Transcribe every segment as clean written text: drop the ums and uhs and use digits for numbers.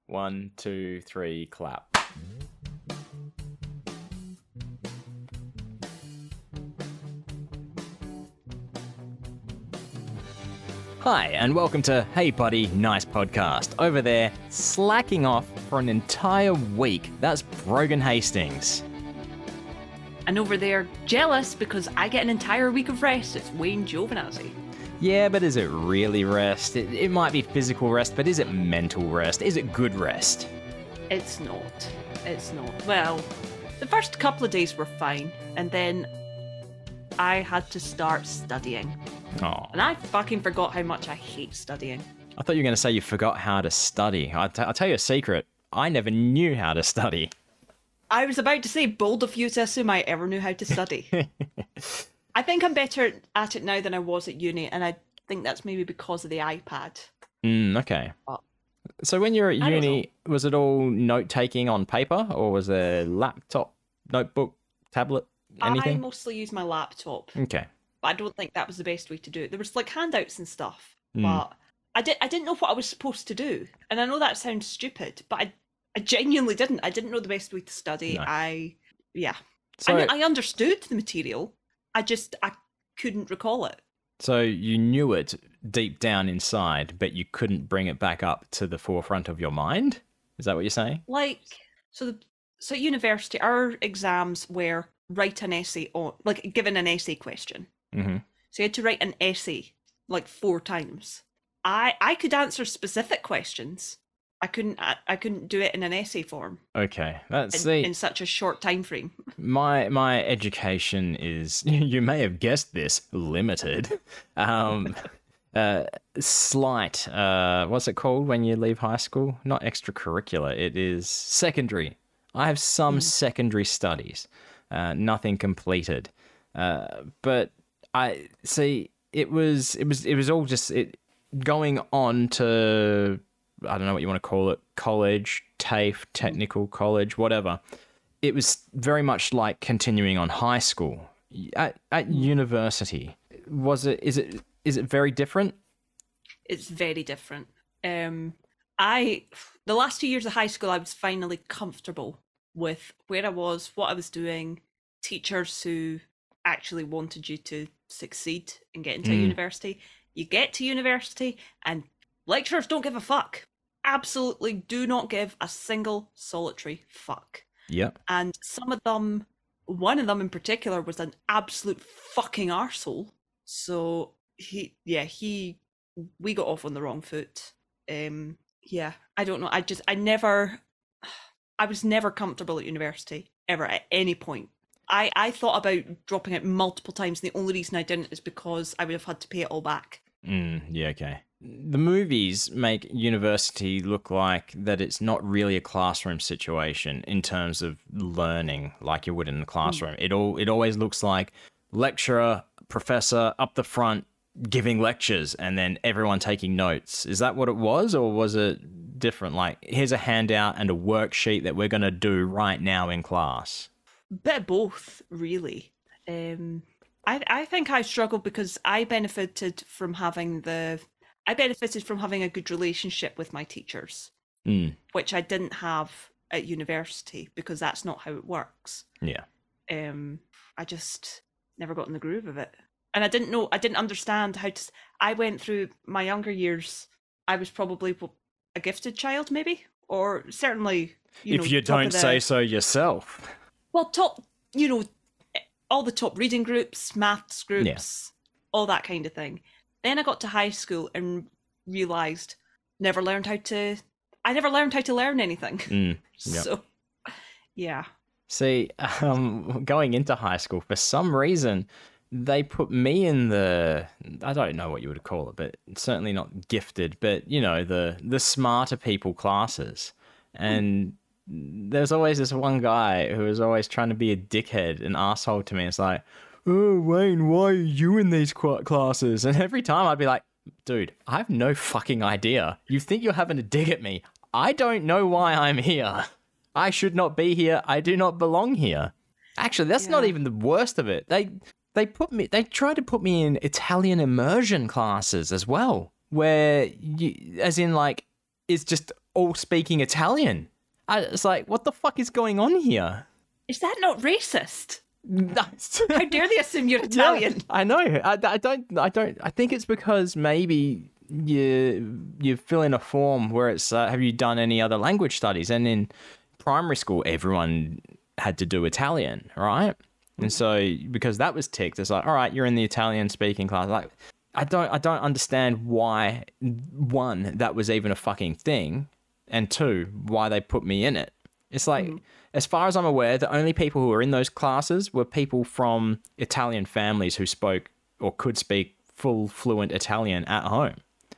1, 2, 3, clap. Hi, and welcome to Hey Buddy, Nice Podcast. Over there, slacking off for an entire week, that's Brogan Hastings. And over there, jealous because I get an entire week of rest, it's Wayne Giovinazzi. Yeah, but is it really rest? It might be physical rest, but is it mental rest? Is it good rest? It's not. It's not. Well, the first couple of days were fine, and then I had to start studying. Oh. And I fucking forgot how much I hate studying. I thought you were going to say you forgot how to study. I'll tell you a secret. I never knew how to study. I was about to say, bold of you to assume I ever knew how to study. I think I'm better at it now than I was at uni, and I think that's maybe because of the iPad. Okay. But so when you were at uni, was it all note-taking on paper, or was there laptop, notebook, tablet, anything? I mostly use my laptop. Okay. But I don't think that was the best way to do it. There was like handouts and stuff, but I didn't know what I was supposed to do. And I know that sounds stupid, but I genuinely didn't. I didn't know the best way to study. No. So, I understood the material. I couldn't recall it. So you knew it deep down inside, but you couldn't bring it back up to the forefront of your mind? Is that what you're saying? Like, so at university, our exams were write an essay on, like, given an essay question. Mm-hmm. So you had to write an essay like 4 times. I could answer specific questions. I couldn't do it in an essay form. Okay, that's in such a short time frame. My education is, you may have guessed this, limited. Slight. What's it called when you leave high school? Not extracurricular. It is secondary. I have some secondary studies. Nothing completed. But I see. It was all just going on to, I don't know what you want to call it, college, TAFE, technical college, whatever. It was very much like continuing on high school. At university, is it very different? It's very different. The last 2 years of high school, I was finally comfortable with where I was, what I was doing, teachers who actually wanted you to succeed and get into university. You get to university and lecturers don't give a fuck. Absolutely do not give a single solitary fuck. Yep. And some of them, one of them in particular, was an absolute fucking arsehole. So we got off on the wrong foot. I don't know. I was never comfortable at university, ever, at any point. I thought about dropping out multiple times, and the only reason I didn't is because I would have had to pay it all back. Yeah, okay. The movies make university look like that it's not really a classroom situation in terms of learning like you would in the classroom. It always looks like lecturer, professor up the front giving lectures and then everyone taking notes. Is that what it was, or was it different? Like, here's a handout and a worksheet that we're going to do right now in class. Bit of both, really. I think I struggled because I benefited from having a good relationship with my teachers, which I didn't have at university because that's not how it works. Yeah. I just never got in the groove of it. And I didn't understand how to, I went through my younger years, I was probably a gifted child maybe, or certainly, if you don't say so yourself. Well, all the top reading groups, maths groups, all that kind of thing. Then I got to high school and realised I never learned how to learn anything. Yep. So, yeah. See, going into high school, for some reason, they put me in I don't know what you would call it, but certainly not gifted, but, the smarter people classes. And there's always this one guy who was always trying to be a dickhead, an asshole to me. It's like, oh, Wayne, why are you in these classes? And every time I'd be like, dude, I have no fucking idea. You think you're having a dig at me. I don't know why I'm here. I should not be here. I do not belong here. Actually, that's not even the worst of it. They tried to put me in Italian immersion classes as well, where it's just all speaking Italian. It's like, what the fuck is going on here? Is that not racist? Nice. How dare they assume you're Italian? Yeah, I know. I think it's because maybe you fill in a form where it's have you done any other language studies? And in primary school, everyone had to do Italian, right? And so because that was ticked, it's like, all right, you're in the Italian speaking class. Like, I don't understand why, one, that was even a fucking thing, and two, why they put me in it. It's like, as far as I'm aware, the only people who were in those classes were people from Italian families who spoke or could speak full fluent Italian at home.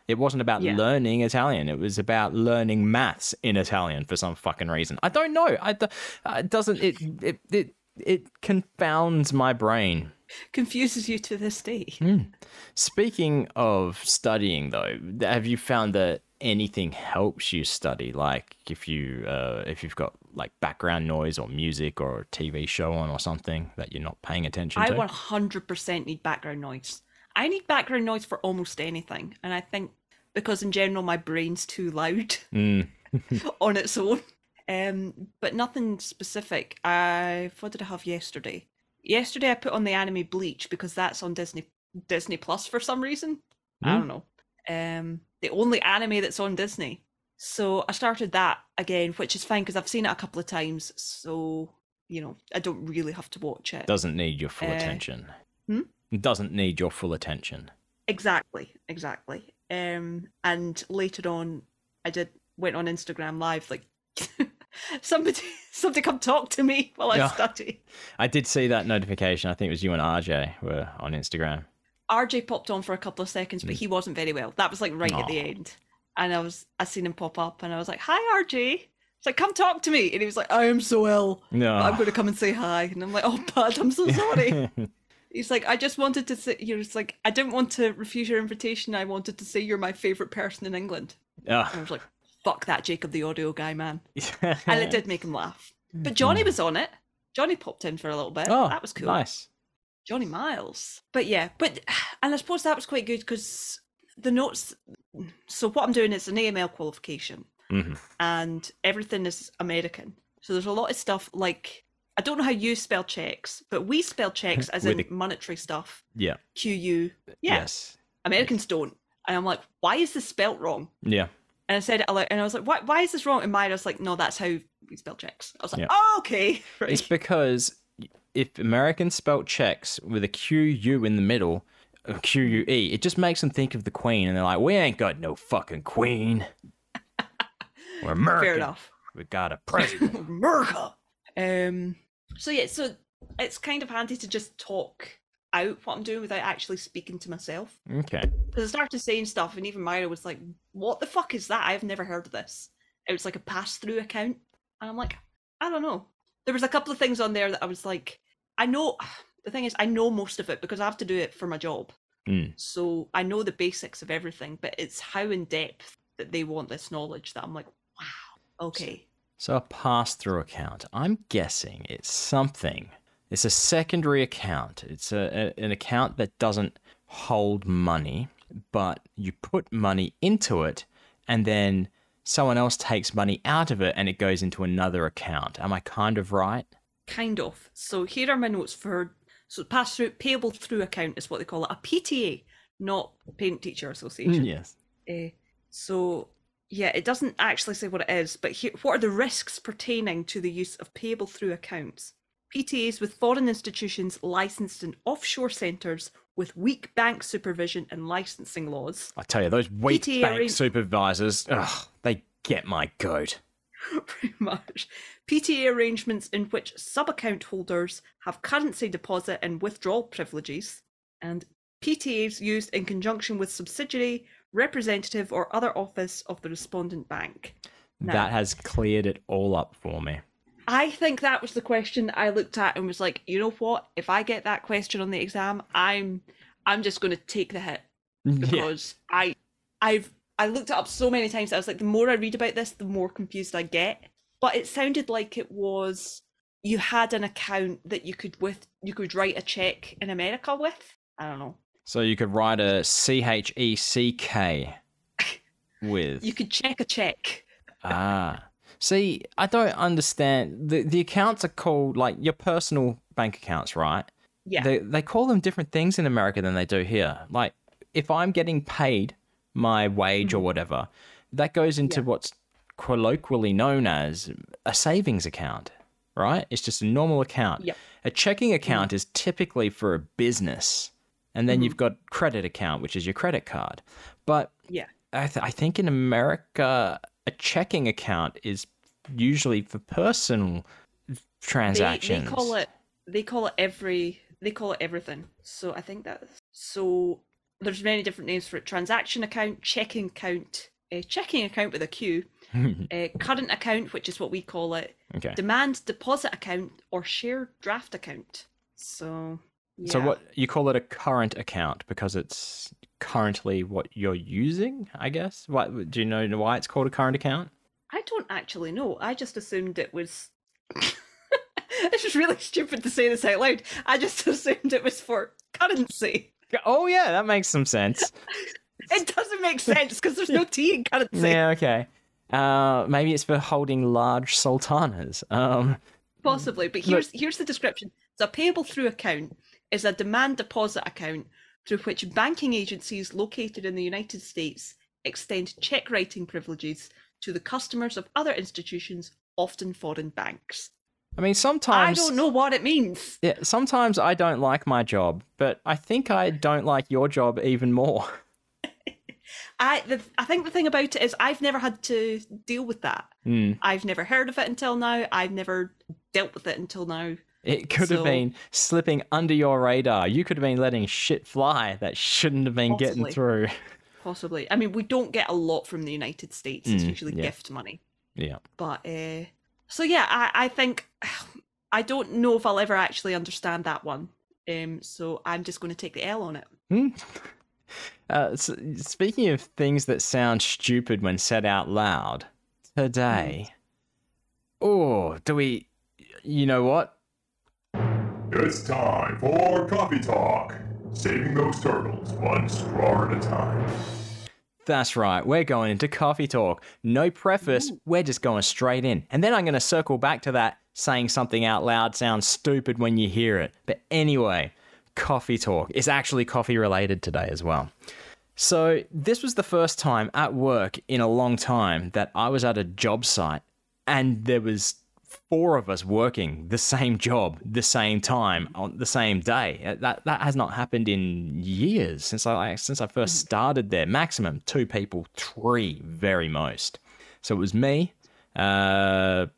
It wasn't about learning Italian. It was about learning maths in Italian for some fucking reason. I don't know. It confounds my brain. Confuses you to this day. Speaking of studying, though, have you found that anything helps you study? Like if you've got like background noise or music or a TV show on or something that you're not paying attention to? I 100% need background noise. I need background noise for almost anything, and I think because in general my brain's too loud on its own. But nothing specific. What did I have yesterday? Yesterday I put on the anime Bleach because that's on Disney Plus for some reason. I don't know. The only anime that's on Disney. So I started that again, which is fine because I've seen it a couple of times. So, I don't really have to watch it. Doesn't need your full attention. Doesn't need your full attention. Exactly. And later on, went on Instagram Live, like, somebody come talk to me while I study. I did see that notification. I think it was you and RJ were on Instagram. RJ popped on for a couple of seconds, but he wasn't very well. That was like right at the end. And I seen him pop up and I was like, hi, RJ. It's like, come talk to me. And he was like, I am so ill. No. I'm going to come and say hi. And I'm like, oh, bud, I'm so sorry. He's like, I just wanted to say, it's like, I didn't want to refuse your invitation. I wanted to say you're my favourite person in England. And I was like, fuck that Jacob the audio guy, man. And it did make him laugh. But Johnny was on it. Johnny popped in for a little bit. Oh, that was cool. Nice. Johnny Miles. But yeah, and I suppose that was quite good because the notes, so what I'm doing is an AML qualification and everything is American. So there's a lot of stuff like, I don't know how you spell checks, but we spell checks as in monetary stuff. Yeah. QU. Yeah. Yes. Americans don't. And I'm like, why is this spelt wrong? Yeah. And I said it aloud, and I was like, why is this wrong? And Myra's like, no, that's how we spell checks. I was like, oh, okay. Right. It's because if Americans spell checks with a QU in the middle, QUE, it just makes them think of the Queen, and they're like, we ain't got no fucking Queen. We're American. Fair enough. We got a president. America. So it's kind of handy to just talk out what I'm doing without actually speaking to myself. Okay. Because I started saying stuff, and even Myra was like, what the fuck is that? I've never heard of this. It was like a pass-through account. And I'm like, I don't know. There was a couple of things on there that I was like, the thing is, I know most of it because I have to do it for my job. So I know the basics of everything, but it's how in depth that they want this knowledge that I'm like, wow, okay. So a pass-through account. I'm guessing it's something. It's a secondary account. It's an account that doesn't hold money, but you put money into it, and then someone else takes money out of it, and it goes into another account. Am I kind of right? Kind of. So here are my notes so pass-through, payable through account is what they call it. A PTA, not Parent Teacher Association. Yes. So, yeah, it doesn't actually say what it is, but here, what are the risks pertaining to the use of payable through accounts? PTAs with foreign institutions licensed in offshore centres with weak bank supervision and licensing laws. I tell you, those weak bank supervisors, they get my goat. Pretty much. PTA arrangements in which sub-account holders have currency deposit and withdrawal privileges, and PTAs used in conjunction with subsidiary, representative or other office of the respondent bank. Now, that has cleared it all up for me. I think that was the question I looked at and was like, you know what? If I get that question on the exam, I'm just going to take the hit because I looked it up so many times. I was like, the more I read about this, the more confused I get. But it sounded like it was you had an account that you could write a check in America with. I don't know. So you could write a CHECK with. You could check a check. See, I don't understand. The accounts are called like your personal bank accounts, right? Yeah. They call them different things in America than they do here. Like if I'm getting paid my wage or whatever, that goes into what's colloquially known as a savings account, right? It's just a normal account. Yep. A checking account is typically for a business. And then you've got credit account, which is your credit card. But I think in America, a checking account is usually for personal transactions. They call it everything. So I think there's many different names for it. Transaction account, checking account with a Q, current account, which is what we call it, demand deposit account, or share draft account. So yeah. So what you call it a current account because it's currently what you're using, I guess. What do you know why it's called a current account? I don't actually know. I just assumed it was. It's just really stupid to say this out loud. I just assumed it was for currency. Oh yeah, that makes some sense. It doesn't make sense because there's no T in currency. Yeah, okay. Maybe it's for holding large sultanas. Possibly, but here's the description. So a payable through account is a demand deposit account through which banking agencies located in the United States extend check writing privileges to the customers of other institutions, often foreign banks. I mean, sometimes... I don't know what it means. Yeah, sometimes I don't like my job, but I think I don't like your job even more. I think the thing about it is I've never had to deal with that. I've never heard of it until now. I've never dealt with it until now. It could have been slipping under your radar. You could have been letting shit fly that shouldn't have been getting through. Possibly. I mean, we don't get a lot from the United States. It's usually gift money. Yeah. But, so yeah, I think, I don't know if I'll ever actually understand that one. So I'm just going to take the L on it. Speaking of things that sound stupid when said out loud, today... You know what? It's time for Coffee Talk. Saving those turtles one straw at a time. That's right, we're going into Coffee Talk. No preface, we're just going straight in. And then I'm going to circle back to that saying something out loud sounds stupid when you hear it. But anyway, Coffee Talk is actually coffee related today as well. So this was the first time at work in a long time that I was at a job site and there was 4 of us working the same job, the same time, on the same day. That has not happened in years since I first started there. Maximum 2 people, 3 very most. So it was me, Rob,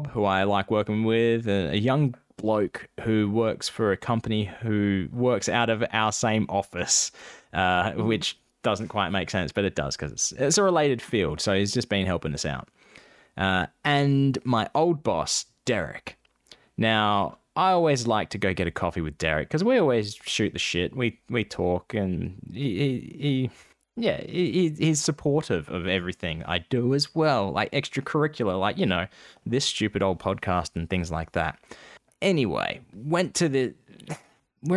who I like working with, a young bloke who works for a company who works out of our same office, which doesn't quite make sense, but it does because it's a related field. So he's just been helping us out. And my old boss, Derek. Now, I always like to go get a coffee with Derek because we always shoot the shit. We talk, and he's supportive of everything I do as well, like extracurricular, like, you know, this stupid old podcast and things like that. Anyway, we're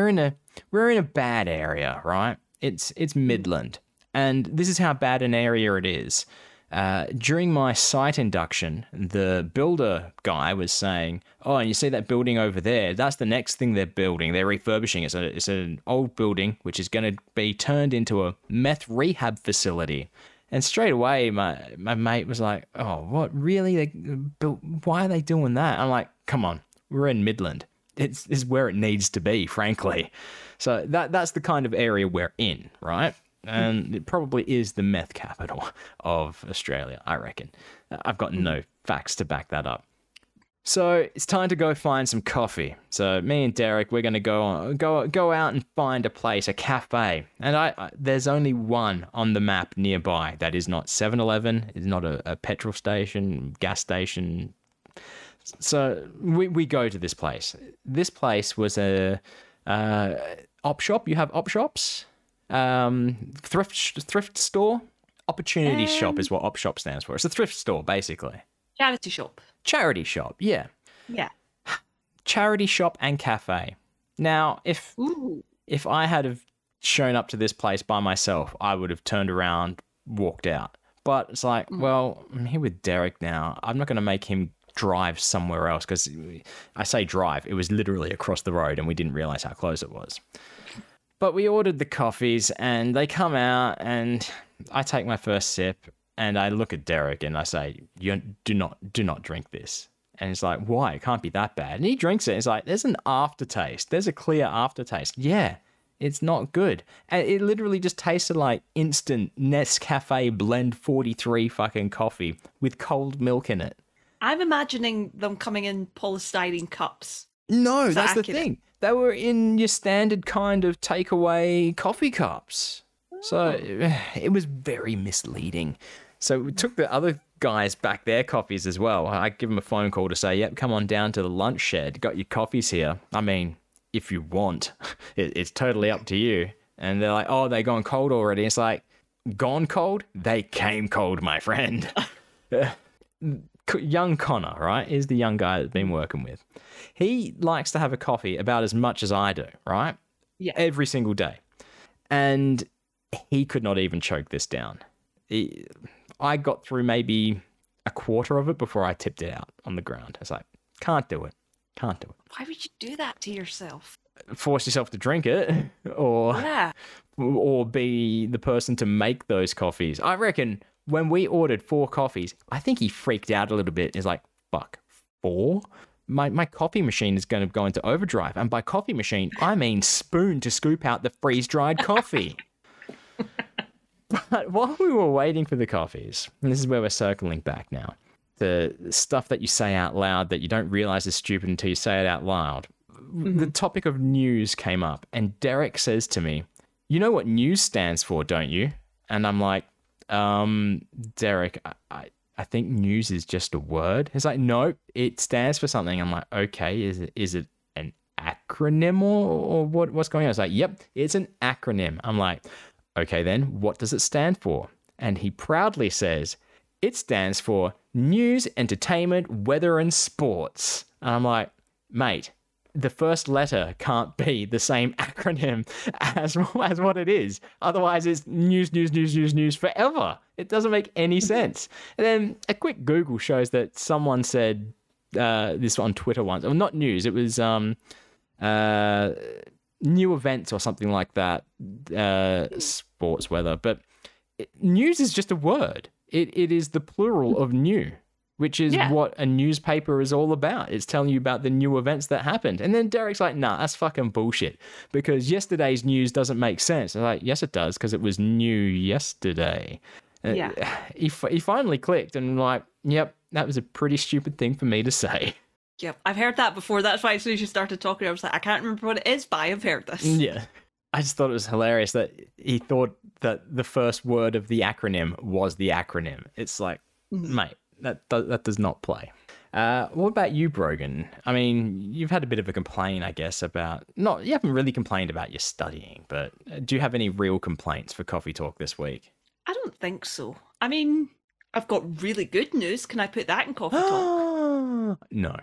in a bad area, right? It's Midland, and this is how bad an area it is. During my site induction, the builder guy was saying, "Oh, and you see that building over there? That's the next thing they're building. They're refurbishing. It's an old building which is going to be turned into a meth rehab facility." And straight away, my mate was like, "Oh, what? Really? Why are they doing that?" I'm like, "Come on, we're in Midland. It's where it needs to be, frankly." So that's the kind of area we're in, right? And it probably is the meth capital of Australia, I reckon. I've got no facts to back that up. So it's time to go find some coffee. So me and Derek, we're going to go out and find a place, a cafe. And there's only one on the map nearby that is not 7-Eleven, is not a petrol station, gas station. So we go to this place. This place was a op shop. You have op shops? Thrift store? Opportunity shop is what op shop stands for. It's a thrift store, basically. Charity shop. Charity shop, yeah. Yeah. Charity shop and cafe. Now, if I had have shown up to this place by myself, I would have turned around, walked out. But it's like, well, I'm here with Derek now. I'm not going to make him drive somewhere else, because I say drive, it was literally across the road and we didn't realize how close it was. But we ordered the coffees and they come out and I take my first sip and I look at Derek and I say, "You do not drink this." And he's like, "Why? It can't be that bad." And he drinks it. It's like, there's an aftertaste. There's a clear aftertaste. Yeah, it's not good. And it literally just tasted like instant Nescafe Blend 43 fucking coffee with cold milk in it. I'm imagining them coming in polystyrene cups. No, that's the thing. They were in your standard kind of takeaway coffee cups. So it was very misleading. So we took the other guys back their coffees as well. I give them a phone call to say, "Yep, come on down to the lunch shed. Got your coffees here. I mean, if you want, it's totally up to you." And they're like, "Oh, they gone cold already." It's like, gone cold? They came cold, my friend. Young Connor, right, is the young guy that's been working with. He likes to have a coffee about as much as I do, right? Yeah. Every single day. And he could not even choke this down. I got through maybe a quarter of it before I tipped it out on the ground. It's like, can't do it. Can't do it. Why would you do that to yourself? Force yourself to drink it or be the person to make those coffees. I reckon when we ordered 4 coffees, I think he freaked out a little bit. He's like, "Fuck, 4? My coffee machine is going to go into overdrive." And by coffee machine, I mean spoon to scoop out the freeze-dried coffee. But while we were waiting for the coffees, and this is where we're circling back now, the stuff that you say out loud that you don't realize is stupid until you say it out loud, the topic of news came up. And Derek says to me, "You know what news stands for, don't you?" And I'm like, Derek, I think news is just a word. He's like, "No, it stands for something." I'm like, "Okay, is it an acronym or what's going on?" He's like, "Yep, it's an acronym." I'm like, "Okay, then what does it stand for?" And he proudly says, "It stands for news, entertainment, weather, and sports." And I'm like, "Mate, the first letter can't be the same acronym as what it is. Otherwise, it's news forever. It doesn't make any sense." And then a quick Google shows that someone said this on Twitter once. Well, not news. It was new events or something like that. Sports, weather. But news is just a word. It is the plural of new, which is what a newspaper is all about. It's telling you about the new events that happened. And then Derek's like, "Nah, that's fucking bullshit, because yesterday's news doesn't make sense." I'm like, "Yes, it does, because it was new yesterday." He finally clicked and like, "Yep, that was a pretty stupid thing for me to say." Yep, I've heard that before. That's why as soon as you started talking, I was like, I can't remember what it is, but I have heard this. Yeah. I just thought it was hilarious that he thought that the first word of the acronym was the acronym. It's like, mate, that does not play. What about you, Brogan? I mean, you've had a bit of a complaint, I guess, you haven't really complained about your studying, but do you have any real complaints for Coffee Talk this week? I don't think so. I mean, I've got really good news. Can I put that in Coffee Talk? No.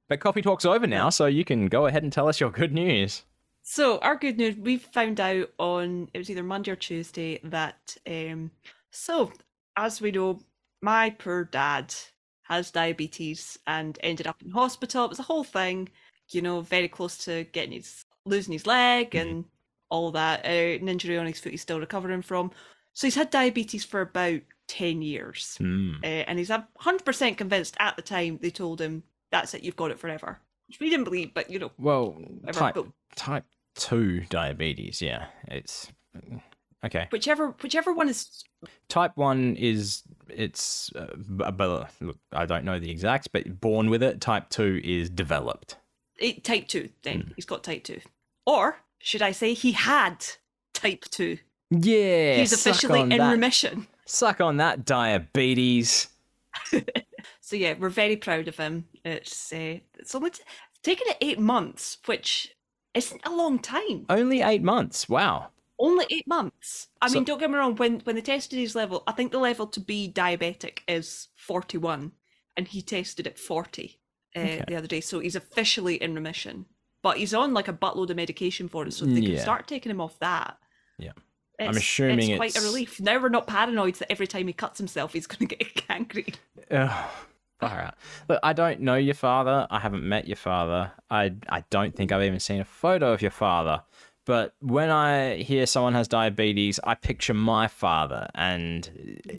But Coffee Talk's over now, so you can go ahead and tell us your good news. So our good news, we found out it was either Monday or Tuesday that, so as we know, my poor dad has diabetes and ended up in hospital. It was a whole thing, very close to losing his leg and all that, an injury on his foot he's still recovering from. So he's had diabetes for about 10 years. And he's 100% convinced at the time they told him, "That's it, you've got it forever." Which we didn't believe, but Well, whatever. type 2 diabetes, yeah. It's okay. Whichever one is. Type 1 it's look, I don't know the exacts, but born with it. Type 2 is developed. Type 2, then. He's got type 2. Or, should I say, he had type 2. Yeah. He's officially in remission. Suck on that, diabetes. So yeah, we're very proud of him. It's taken it 8 months, which isn't a long time. Only 8 months. Wow. Only 8 months. I mean, don't get me wrong. When they tested his level, I think the level to be diabetic is 41, and he tested at 40 the other day. So he's officially in remission, but he's on like a buttload of medication for it. So if they can start taking him off that, I'm assuming it's quite a relief. Now we're not paranoid that every time he cuts himself, he's going to get gangrene. Ugh, far out. Look, I don't know your father. I haven't met your father. I don't think I've even seen a photo of your father. But when I hear someone has diabetes, I picture my father, and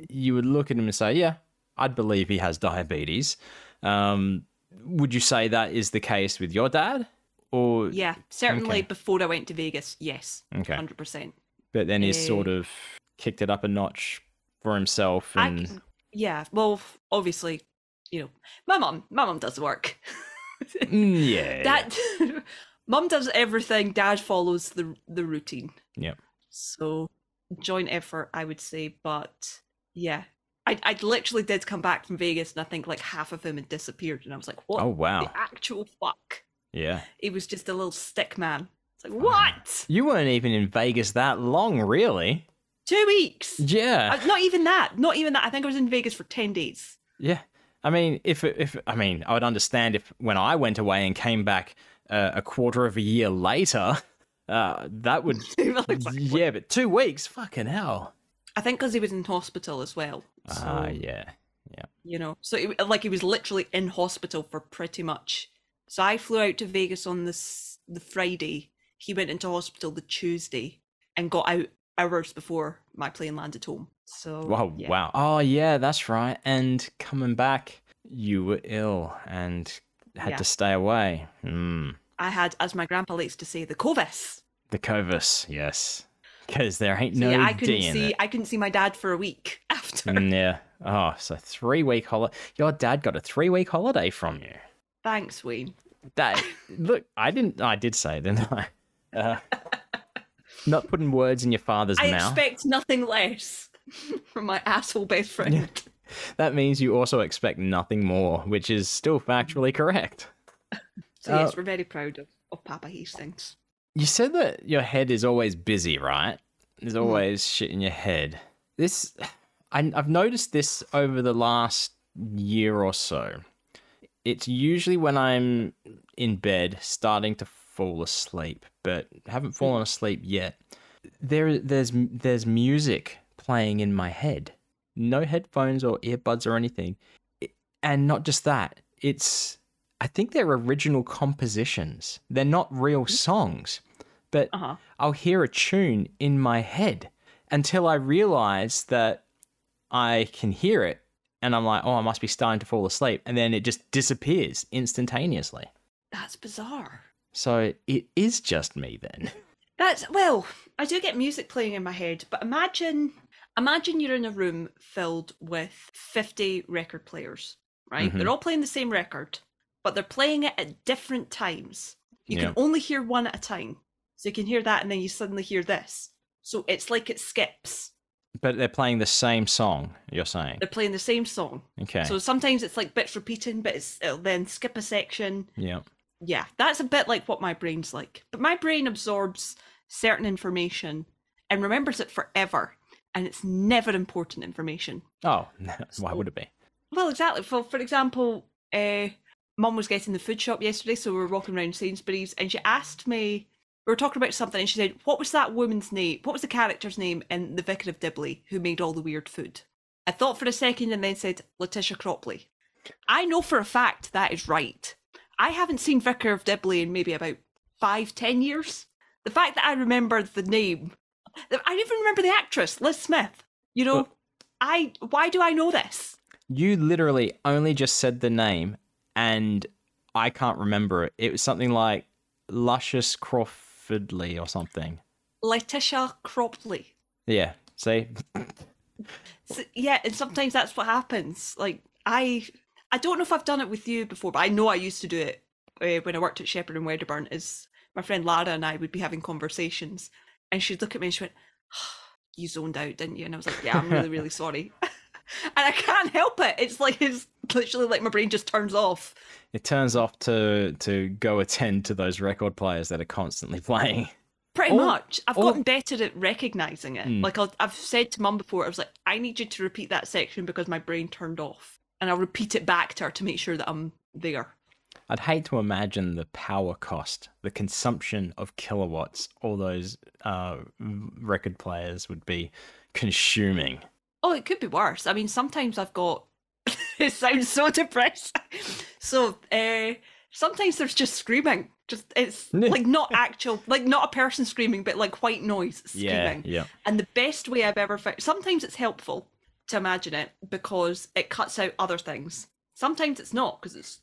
you would look at him and say, yeah, I'd believe he has diabetes. Would you say that is the case with your dad? Or yeah, certainly okay. Before I went to Vegas, yes, okay, 100%. But then he's sort of kicked it up a notch for himself, and yeah, well, obviously, my mum does the work. Yeah, Dad, mum does everything. Dad follows the routine. Yep. So joint effort, I would say, but yeah. I literally did come back from Vegas, and I think like half of him had disappeared, and I was like, "What? Oh wow! The actual fuck!" Yeah, he was just a little stick man. It's like, what? You weren't even in Vegas that long, really. 2 weeks. Yeah. Not even that. Not even that. I think I was in Vegas for 10 days. Yeah. I mean, I would understand if when I went away and came back a quarter of a year later, that would. Yeah, but 2 weeks, fucking hell. I think because he was in hospital as well. So, yeah. So he was literally in hospital for pretty much. So I flew out to Vegas on the Friday. He went into hospital the Tuesday and got out hours before my plane landed home. So wow. Oh yeah, that's right. And coming back, you were ill and had to stay away. I had, as my grandpa likes to say, the Covis. The Covis, yes. Because there ain't no D in it. I couldn't see my dad for a week after. Yeah. Oh, so 3-week holiday. Your dad got a 3-week holiday from you. Thanks, Wayne. Look, I did say it, didn't I? Not putting words in your father's mouth. I expect nothing less from my asshole best friend. That means you also expect nothing more, which is still factually correct. So yes, we're very proud of Papa Hastings. You said that your head is always busy, right? There's always shit in your head. I've noticed this over the last year or so. It's usually when I'm in bed starting to fall asleep, but haven't fallen asleep yet. There's music playing in my head. No headphones or earbuds or anything. And not just that, I think they're original compositions. They're not real songs, but I'll hear a tune in my head until I realize that I can hear it. And I'm like, oh, I must be starting to fall asleep. And then it just disappears instantaneously. That's bizarre. So it is just me then. I do get music playing in my head, but imagine you're in a room filled with 50 record players, right? Mm-hmm. They're all playing the same record, but they're playing it at different times. You can only hear one at a time. So you can hear that, and then you suddenly hear this. So it's like it skips. But they're playing the same song, you're saying? They're playing the same song. Okay. So sometimes it's like bits repeating, but it'll then skip a section. Yeah. Yeah, that's a bit like what my brain's like. But my brain absorbs certain information and remembers it forever. And it's never important information. Oh, why would it be? Well, exactly. For example, Mum was getting the food shop yesterday, so we were walking around Sainsbury's, and she asked me, we were talking about something, and she said, what was that woman's name? What was the character's name in The Vicar of Dibley who made all the weird food? I thought for a second and then said, Letitia Cropley. I know for a fact that is right. I haven't seen Vicar of Dibley in maybe about 5-10 years. The fact that I remember the name, I didn't even remember the actress, Liz Smith. Why do I know this? You literally only just said the name, and I can't remember it. It was something like Luscious Crawfordley or something. Letitia Cropley. Yeah, see? So, yeah, and sometimes that's what happens. Like, I don't know if I've done it with you before, but I know I used to do it when I worked at Shepherd and Wedderburn. Is my friend Lara and I would be having conversations, and she'd look at me and she went, you zoned out, didn't you? And I was like, yeah, I'm really, really sorry. And I can't help it. It's literally like my brain just turns off. It turns off to go attend to those record players that are constantly playing. Pretty much. I've gotten better at recognising it. Like I've said to Mum before, I was like, I need you to repeat that section because my brain turned off. And I'll repeat it back to her to make sure that I'm there. I'd hate to imagine the power cost, the consumption of kilowatts all those record players would be consuming. Oh, it could be worse. I mean, sometimes I've got. It sounds so depressing. So, sometimes there's just screaming. It's like not actual, like not a person screaming, but like white noise screaming. Yeah. And the best way I've ever found. Sometimes it's helpful to imagine it because it cuts out other things. Sometimes it's not because it's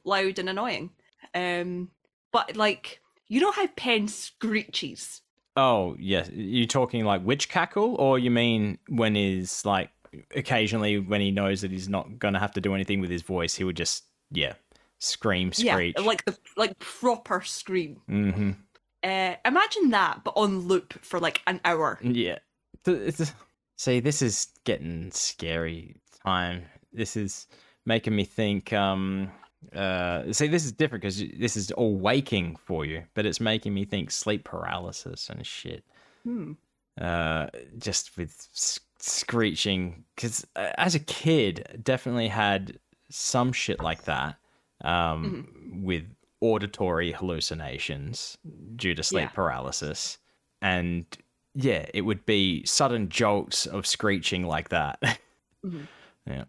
loud and annoying. But like how Pen screeches. Oh yes, you talking like witch cackle, or you mean when he's like occasionally when he knows that he's not gonna have to do anything with his voice, he would just scream, screech. Yeah, like proper scream. Mm-hmm. Imagine that, but on loop for like an hour. Yeah. See, this is getting scary time. This is making me think. See, this is different because this is all waking for you, but it's making me think sleep paralysis and shit. Just with screeching, because as a kid, definitely had some shit like that. With auditory hallucinations due to sleep paralysis. And it would be sudden jolts of screeching like that. Yeah.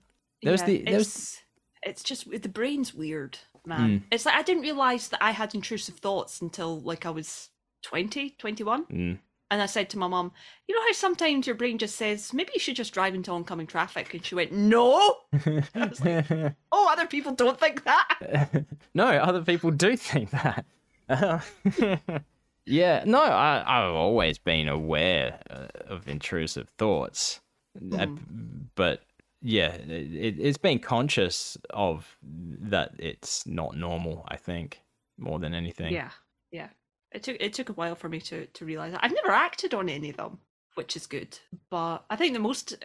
It's just the brain's weird, man. It's like I didn't realize that I had intrusive thoughts until like I was 20, 21. And I said to my mum, you know how sometimes your brain just says, maybe you should just drive into oncoming traffic? And she went, no! I was like, oh, other people don't think that. No, other people do think that. Yeah, no, I've always been aware of intrusive thoughts. But yeah, it's being conscious of that it's not normal, I think, more than anything. Yeah. It took a while for me to realize that. I've never acted on any of them, which is good. But I think the most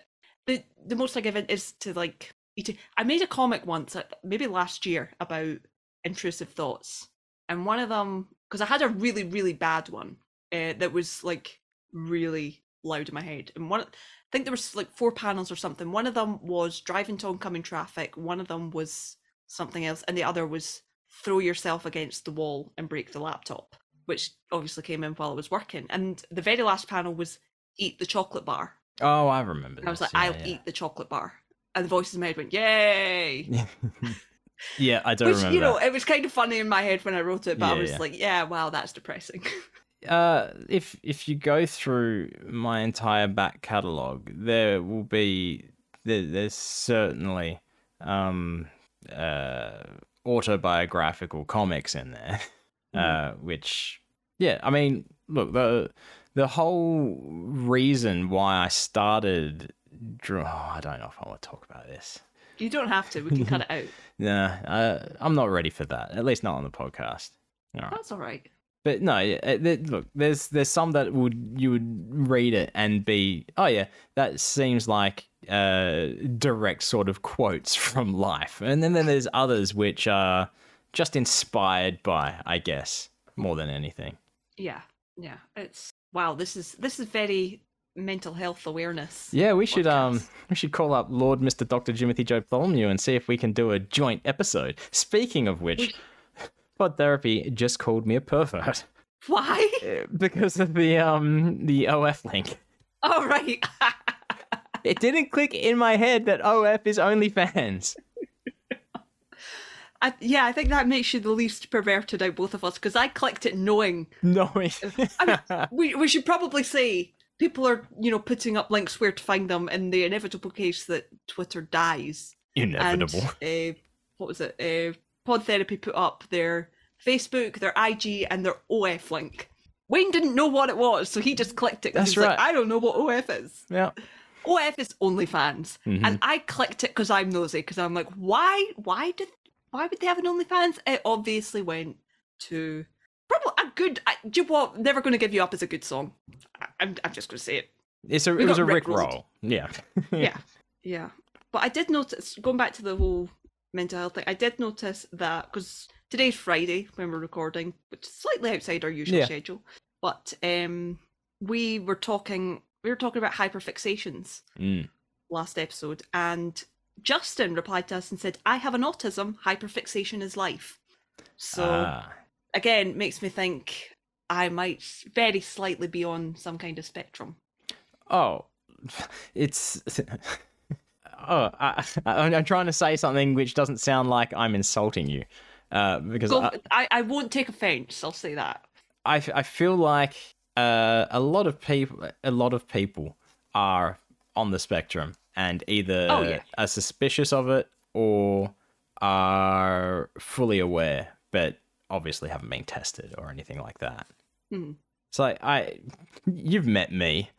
I give it is to like eating. I made a comic once, maybe last year, about intrusive thoughts, and one of them, because I had a really really bad one that was like really loud in my head, and I think there was like 4 panels or something. One of them was drive into oncoming traffic. One of them was something else, and the other was throw yourself against the wall and break the laptop, which obviously came in while I was working. And the very last panel was eat the chocolate bar. Oh, I remember this. I was like, I'll eat the chocolate bar. And the voices in my head went, yay! Yeah, I don't remember. Which, it was kind of funny in my head when I wrote it, but I was like, yeah, wow, that's depressing. If you go through my entire back catalogue, there will be... There's certainly autobiographical comics in there. Which, I mean, look, the whole reason why I started I don't know if I want to talk about this. You don't have to. We can cut it out. Nah, I'm not ready for that. At least not on the podcast. All right. That's all right. But no, look, there's some that you would read it and be, oh yeah, that seems like direct sort of quotes from life, and then there's others which are just inspired by, I guess, more than anything. Yeah. It's wow. This is very mental health awareness. Yeah, we should call up Lord Mr. Dr. Jimothy Joe Bartholomew and see if we can do a joint episode. Speaking of which, Pod Therapy just called me a pervert. Why? Because of the OF link. Oh right. It didn't click in my head that OF is OnlyFans. I think that makes you the least perverted out both of us, because I clicked it knowing. I mean, we should probably say people are, putting up links where to find them in the inevitable case that Twitter dies. Inevitable. And, what was it? Pod Therapy put up their Facebook, their IG, and their OF link. Wayne didn't know what it was, so he just clicked it. That's right. Like, I don't know what OF is. Yeah. OF is OnlyFans, and I clicked it because I'm nosy. Because I'm like, why would they have an OnlyFans? It obviously went to probably a good. Do you know what? Never Going to Give You Up is a good song. I'm just going to say it. It was a Rickroll. Yeah. Yeah. But I did notice, going back to the whole mental health thing, I did notice that, because today's Friday when we're recording, which is slightly outside our usual schedule, but we were talking about hyperfixations last episode, and Justin replied to us and said, I have an autism, hyperfixation is life. So again, makes me think I might very slightly be on some kind of spectrum. Oh, it's... I'm trying to say something which doesn't sound like I'm insulting you. Because I won't take offense, I'll say that. I feel like a lot of people are on the spectrum and either are suspicious of it or are fully aware, but obviously haven't been tested or anything like that. So you've met me,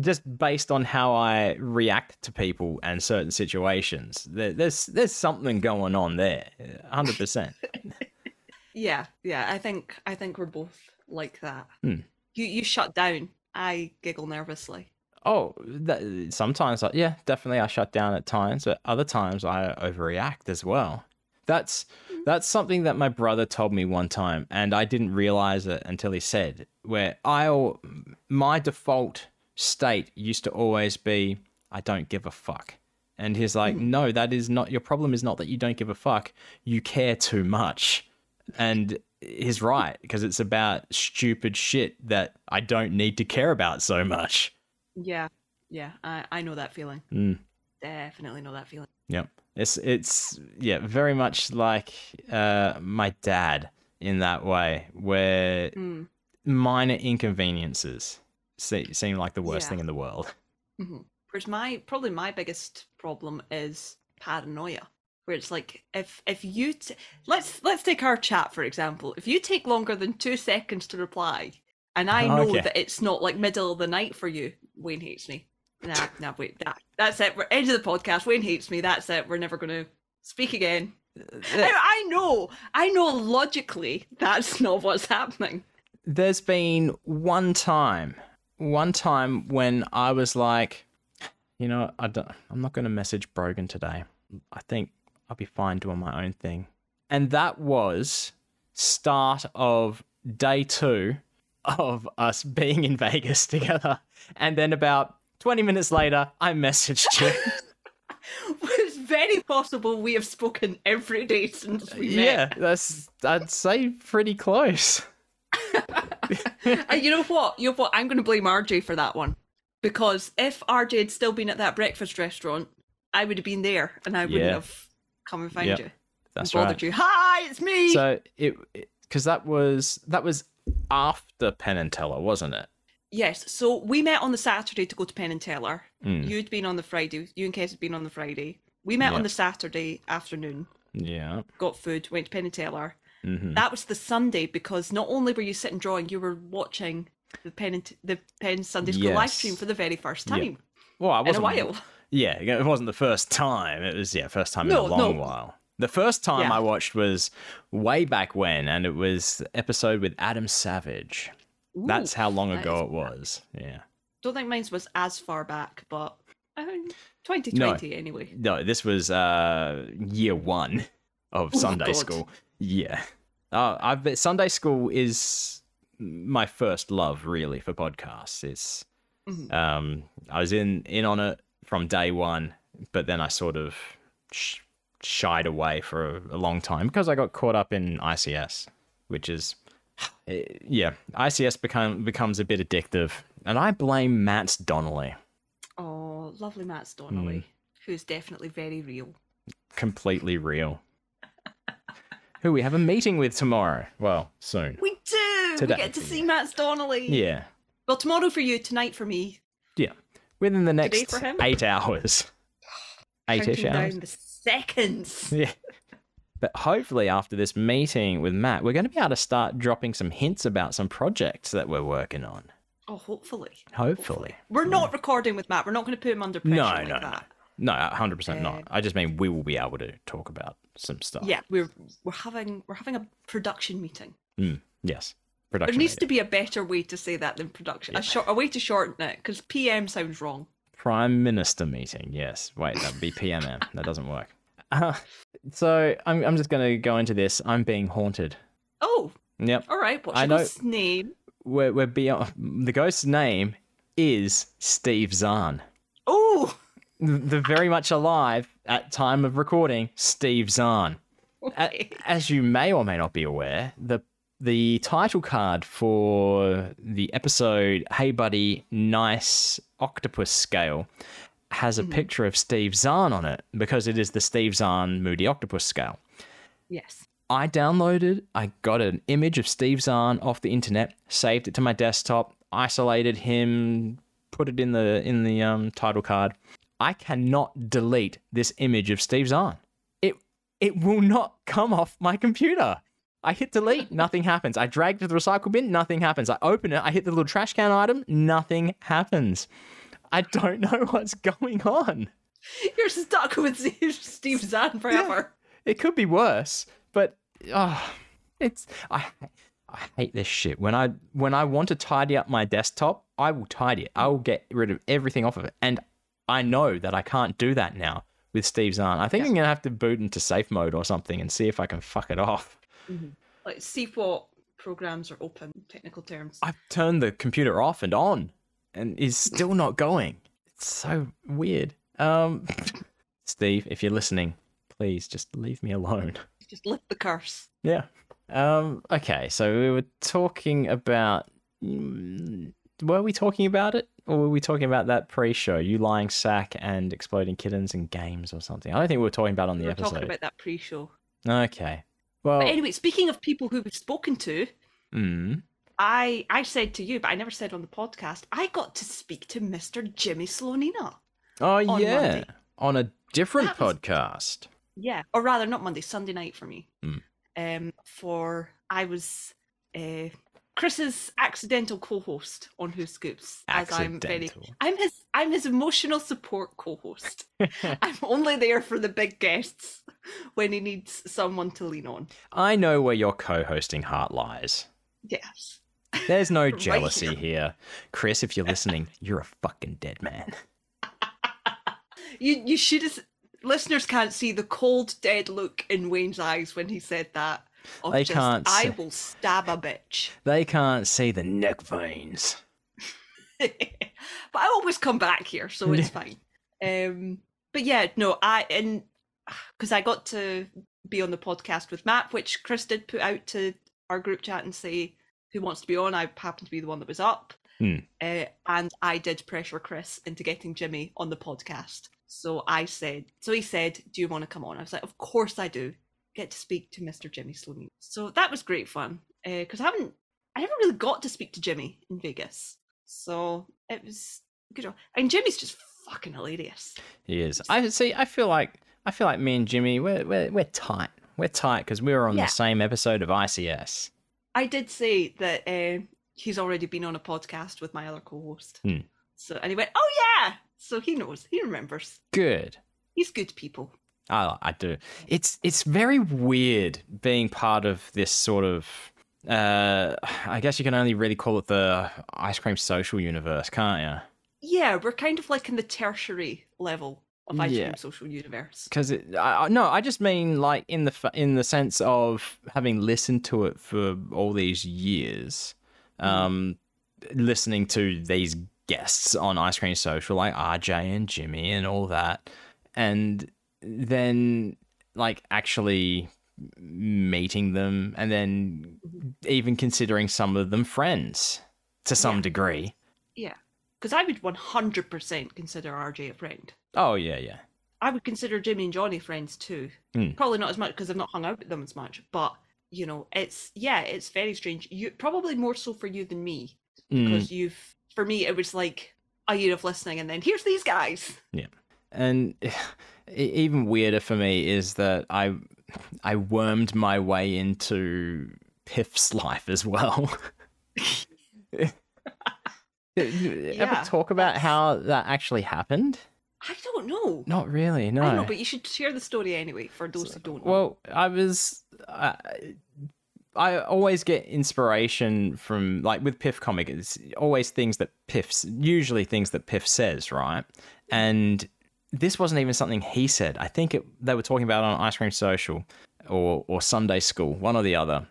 just based on how I react to people and certain situations. There's something going on there, 100%. Yeah. I think we're both like that. You shut down. I giggle nervously. Oh, sometimes, definitely I shut down at times, but other times I overreact as well. That's something that my brother told me one time, and I didn't realize it until he said, where my default state used to always be, I don't give a fuck. And he's like, no, that is not, your problem is not that you don't give a fuck, you care too much. And he's right, because it's about stupid shit that I don't need to care about so much. Yeah, I know that feeling. Definitely know that feeling. Yep. It's very much like my dad in that way, where minor inconveniences seem like the worst thing in the world. Whereas probably my biggest problem is paranoia, where it's like if you let's take our chat for example. If you take longer than 2 seconds to reply, and I know that it's not like middle of the night for you, Wayne hates me. Nah, wait, that's it. We're end of the podcast. Wayne hates me. That's it. We're never going to speak again. I know logically that's not what's happening. There's been one time when I was like, you know, I'm not going to message Brogan today. I think I'll be fine doing my own thing. And that was start of day 2 of us being in Vegas together. And then about 20 minutes later, I messaged you. It's very possible we have spoken every day since we met. Yeah, I'd say pretty close. You know what? I'm going to blame RJ for that one. Because if RJ had still been at that breakfast restaurant, I would have been there and I wouldn't have come and find you. That's and bothered you. Hi, it's me! So, because that was after Penn and Teller, wasn't it? Yes, so we met on the Saturday to go to Penn and Teller. You'd been on the Friday. You and Kes had been on the Friday. We met on the Saturday afternoon. Yeah. Got food, went to Penn and Teller. That was the Sunday because not only were you sitting drawing, you were watching the Penn Sunday School live stream for the very first time. Yeah. Well, I wasn't, in a while. Yeah, it wasn't the first time. It was first time in a long while. The first time I watched was way back when, and it was the episode with Adam Savage. Ooh, that's how long ago it was. Yeah. Don't think mine was as far back, but 2020 anyway. No, this was year 1 of Sunday school. Yeah. Sunday school is my first love, really, for podcasts. It's I was in on it from day 1, but then I sort of shied away for a long time because I got caught up in ICS, which is ICS becomes a bit addictive, and I blame Matt Donnelly. Oh, lovely Matt Donnelly, who's definitely very real. Completely real. Who we have a meeting with tomorrow. Well, soon. We do. Today. We get to see Matt Donnelly. Yeah. Well, tomorrow for you, tonight for me. Yeah. Within the next Today for him? 8 hours. 8-ish hours. Down the seconds. Yeah. But hopefully after this meeting with Matt, we're going to be able to start dropping some hints about some projects that we're working on. Oh, hopefully. We're not recording with Matt. We're not going to put him under pressure like that. No, 100% not. I just mean we will be able to talk about some stuff. Yeah, we're having a production meeting. Yes, production. There needs to be a better way to say that than production. Yeah. A way to shorten it, because PM sounds wrong. Prime Minister meeting. Yes. Wait, that would be PMM. That doesn't work. So I'm just going to go into this. I'm being haunted. Oh. Yep. All right. What's your ghost's name? We're beyond. The ghost's name is Steve Zahn. Oh. The very much alive at time of recording, Steve Zahn. Okay. As you may or may not be aware, the title card for the episode Hey Buddy, Nice Octopus Scale has a picture of Steve Zahn on it because it is the Steve Zahn Moody Octopus Scale. Yes. I got an image of Steve Zahn off the internet, saved it to my desktop, isolated him, put it in the title card. I cannot delete this image of Steve Zahn. It will not come off my computer. I hit delete, nothing happens. I drag to the recycle bin, nothing happens. I open it, I hit the little trash can item, nothing happens. I don't know what's going on. You're stuck with Steve Zahn forever. Yeah, it could be worse, but I hate this shit. When I want to tidy up my desktop, I will tidy it. I will get rid of everything off of it, and I know that I can't do that now with Steve Zahn. I think I'm gonna have to boot into safe mode or something and see if I can fuck it off. Mm-hmm. Like, see what programs are open, technical terms. I've turned the computer off and on, and it's still not going. It's so weird. Steve, if you're listening, please just leave me alone. Just lift the curse. Yeah. Okay, so we were talking about... Were we talking about it? Or were we talking about that pre-show? You lying sack and exploding kittens and games or something? I don't think we were talking about on the episode. We were talking about that pre-show. Okay. Well... But anyway, speaking of people who we've spoken to, I said to you, but I never said on the podcast, I got to speak to Mr. Jimmy Slonina. Oh, yeah. Monday. On a different podcast. Yeah. Or rather, not Monday, Sunday night for me. I was Chris's accidental co-host on Who Scoops. Accidental. I'm his emotional support co-host. I'm only there for the big guests when he needs someone to lean on. I know where your co-hosting heart lies. Yes. There's no jealousy here. Chris, if you're listening, you're a fucking dead man. You should have... Listeners can't see the cold, dead look in Wayne's eyes when he said that. They can't I will stab a bitch. They can't see the neck veins. But I always come back here, so it's fine. But yeah, no, because I got to be on the podcast with Matt, which Chris did put out to our group chat and say who wants to be on. I happened to be the one that was up. And I did pressure Chris into getting Jimmy on the podcast. So he said, do you want to come on? I was like, of course I do. Get to speak to Mr. Jimmy Slonina. So that was great fun. Because I never really got to speak to Jimmy in Vegas. So it was good. And Jimmy's just fucking hilarious. He is. I feel like me and Jimmy, we're tight. We're tight because we were on the same episode of ICS. I did say that he's already been on a podcast with my other co-host. So, and he went, oh yeah! So he knows. He remembers. Good. He's good people. I do. It's very weird being part of this sort of... I guess you can only really call it the ice cream social universe, can't you? Yeah, we're kind of like in the tertiary level of ice cream social universe. Because I just mean like in the sense of having listened to it for all these years, listening to these guests on Ice Cream Social like RJ and Jimmy and all that, and then like actually meeting them and then even considering some of them friends to some degree. Yeah. Because I would 100% consider RJ a friend. Oh, yeah. I would consider Jimmy and Johnny friends too. Probably not as much because I've not hung out with them as much. But, you know, it's very strange. Probably more so for you than me. Because for me, it was like a year of listening and then here's these guys. Yeah. And even weirder for me is that I wormed my way into Piff's life as well. Ever talk about how that actually happened? I don't know. Not really, no. I know, but you should share the story anyway for those who don't know. Well, I always get inspiration from, like with Piff comic, it's always usually things that Piff says, right? And this wasn't even something he said. I think they were talking about on Ice Cream Social or Sunday School, one or the other,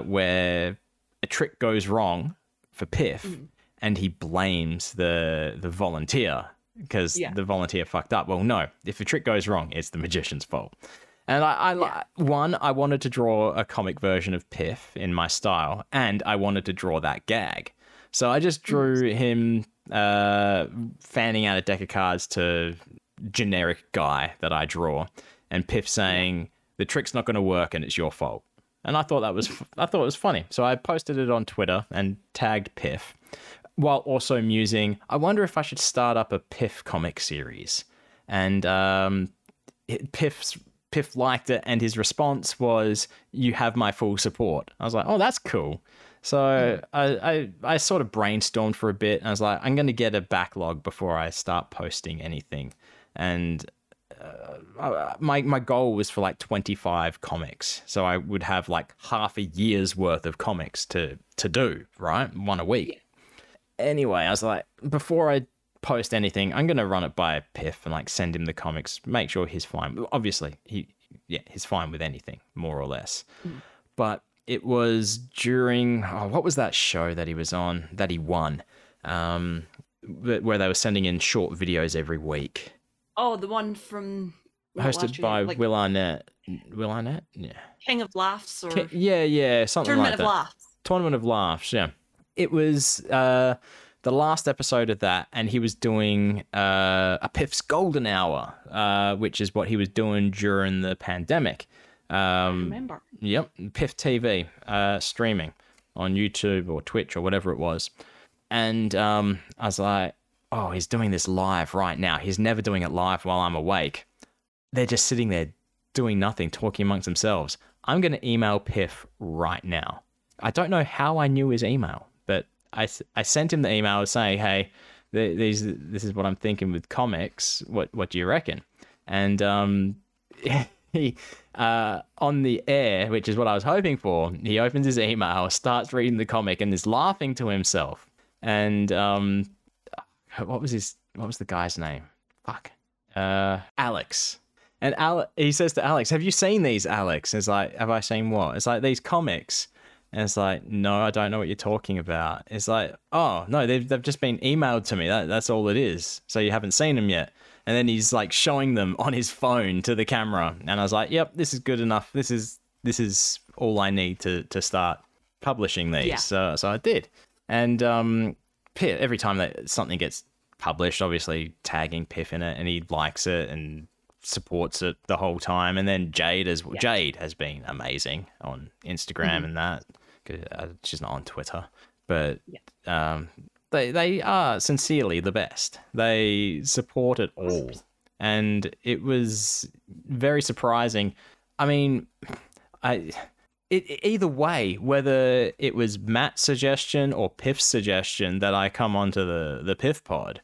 where a trick goes wrong for Piff and he blames the volunteer because the volunteer fucked up. Well, no, if a trick goes wrong, it's the magician's fault. And I wanted to draw a comic version of Piff in my style, and I wanted to draw that gag. So I just drew him fanning out a deck of cards to generic guy that I draw, and Piff saying the trick's not going to work and it's your fault. And I thought it was funny. So I posted it on Twitter and tagged Piff, while also musing, I wonder if I should start up a Piff comic series. And Piff liked it, and his response was, "You have my full support." I was like, "Oh, that's cool." So I sort of brainstormed for a bit, and I was like, I'm going to get a backlog before I start posting anything. And my goal was for like 25 comics. So I would have like half a year's worth of comics to do, right? One a week. Anyway, I was like, before I post anything, I'm going to run it by Piff and like send him the comics, make sure he's fine. Obviously, he's fine with anything, more or less. But it was during, what was that show that he was on, that he won, where they were sending in short videos every week. Oh, the one from... Hosted by Will Arnett. Will Arnett? Yeah. King of Laughs, or... Yeah, something like that. Tournament of Laughs. Tournament of Laughs, yeah. It was the last episode of that, and he was doing a Piff's Golden Hour, which is what he was doing during the pandemic. I remember. Yep, Piff TV, streaming on YouTube or Twitch or whatever it was. And I was like, oh, he's doing this live right now. He's never doing it live while I'm awake. They're just sitting there doing nothing, talking amongst themselves. I'm going to email Piff right now. I don't know how I knew his email, but I sent him the email saying, hey, this is what I'm thinking with comics. What do you reckon? And he on the air, which is what I was hoping for, he opens his email, starts reading the comic, and is laughing to himself. And what was the guy's name? Fuck. Alex. And he says to Alex, have you seen these, Alex? It's like, have I seen what? It's like, these comics. And it's like, no, I don't know what you're talking about. It's like, oh, no, they've just been emailed to me. That's all it is. So you haven't seen them yet. And then he's like showing them on his phone to the camera. And I was like, yep, this is good enough. This is all I need to start publishing these. Yeah. So I did. And Piff, every time that something gets published, obviously tagging Piff in it, and he likes it and supports it the whole time. And then Jade has been amazing on Instagram and that. She's not on Twitter, but they are sincerely the best. They support it all, and it was very surprising. I mean, either way, whether it was Matt's suggestion or Piff's suggestion that I come onto the Piff pod,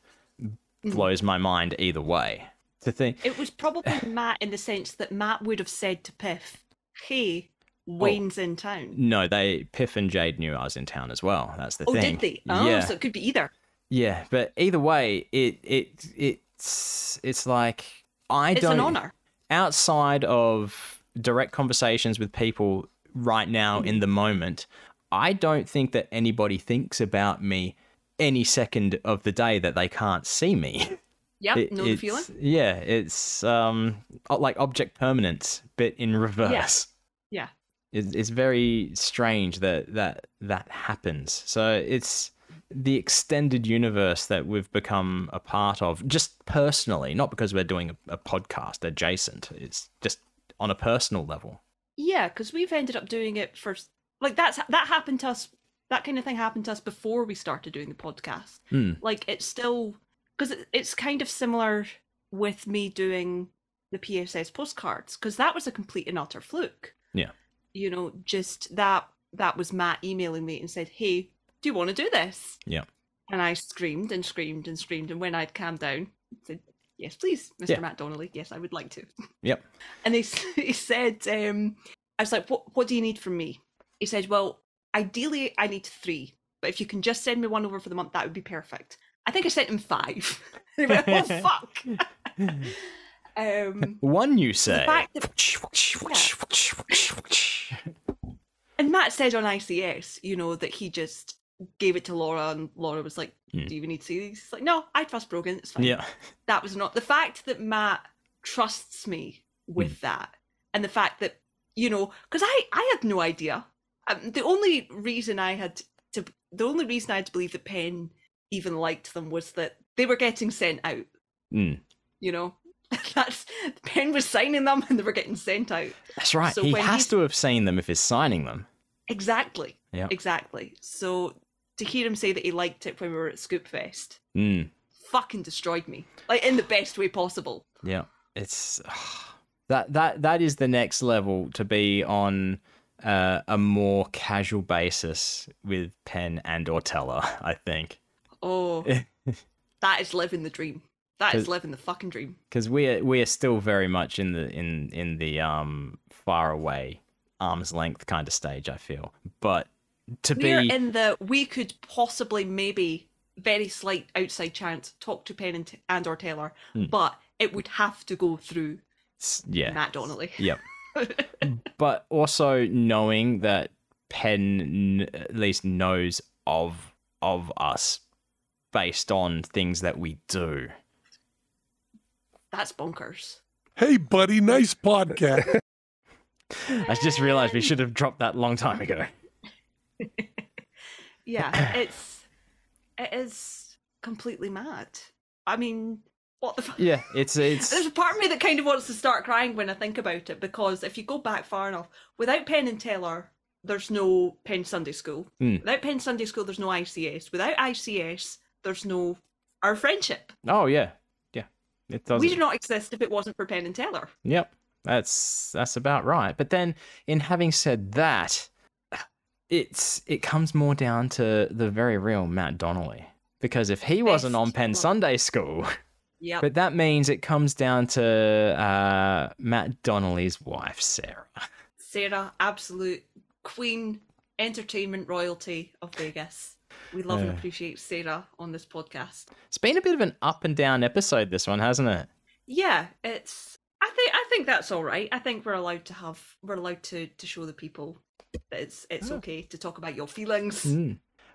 blows my mind either way. To think it was probably Matt, in the sense that Matt would have said to Piff, hey, Wayne's in town. No, Piff and Jade knew I was in town as well. That's the thing. Oh, did they? Oh, yeah. So it could be either. Yeah, but either way, it's like it's an honor. Outside of direct conversations with people right now in the moment, I don't think that anybody thinks about me any second of the day that they can't see me. Yep, know the feeling. Yeah, it's like object permanence, but in reverse. Yeah. It's very strange that happens. So it's the extended universe that we've become a part of, just personally, not because we're doing a podcast adjacent. It's just on a personal level. Yeah, because we've ended up doing it for, like, that happened to us. That kind of thing happened to us before we started doing the podcast. Like, it's still, because it's kind of similar with me doing the PSS postcards, because that was a complete and utter fluke. Yeah. You know, just that was Matt emailing me and said, hey, do you want to do this? Yeah. And I screamed and screamed and screamed. And when I'd calmed down, I said, yes, please, Mr. Matt Donnelly. Yes, I would like to. Yep. And he said, I was like, what do you need from me? He said, well, ideally, I need 3. But if you can just send me one over for the month, that would be perfect. I think I sent him 5. And he went, oh, fuck. One, you say. And Matt said on ICS, you know, that he just gave it to Laura, and Laura was like, do you even need to see these? He's like, no, I trust Brogan, it's fine. Yeah. That was not the fact that Matt trusts me with that. And the fact that, because I had no idea. The only reason I had to believe that Penn even liked them was that they were getting sent out. That's Penn was signing them and they were getting sent out. That's right. So he has to have seen them if he's signing them. Exactly. Yeah. Exactly. So to hear him say that he liked it when we were at Scoop Fest fucking destroyed me. Like, in the best way possible. Yeah. It's that is the next level, to be on a more casual basis with Penn and Ortella, I think. Oh, that is living the dream. That is living the fucking dream. Because we are still very much in the far away, arm's length kind of stage, I feel. But we're in the we could possibly, maybe, very slight outside chance, talk to Penn and Ortella, but it would have to go through Matt Donnelly. Yep. But also knowing that Penn at least knows of us based on things that we do. That's bonkers. Hey, buddy, nice podcast. I just realized we should have dropped that a long time ago. Yeah, it is completely mad. I mean, what the fuck? Yeah, it's... There's a part of me that kind of wants to start crying when I think about it, because if you go back far enough, without Penn and Taylor, there's no Penn Sunday School. Without Penn Sunday School, there's no ICS. Without ICS, there's no our friendship. Oh, yeah. Yeah. It doesn't. We do not exist if it wasn't for Penn and Taylor. Yep. That's about right. But then, in having said that, it comes more down to the very real Matt Donnelly. Because if he wasn't on Penn Sunday School, but that means it comes down to Matt Donnelly's wife, Sarah. Sarah, absolute queen, entertainment royalty of Vegas. We love and appreciate Sarah on this podcast. It's been a bit of an up and down episode, this one, hasn't it? Yeah, I think that's all right. I think we're allowed to show the people that it's okay to talk about your feelings.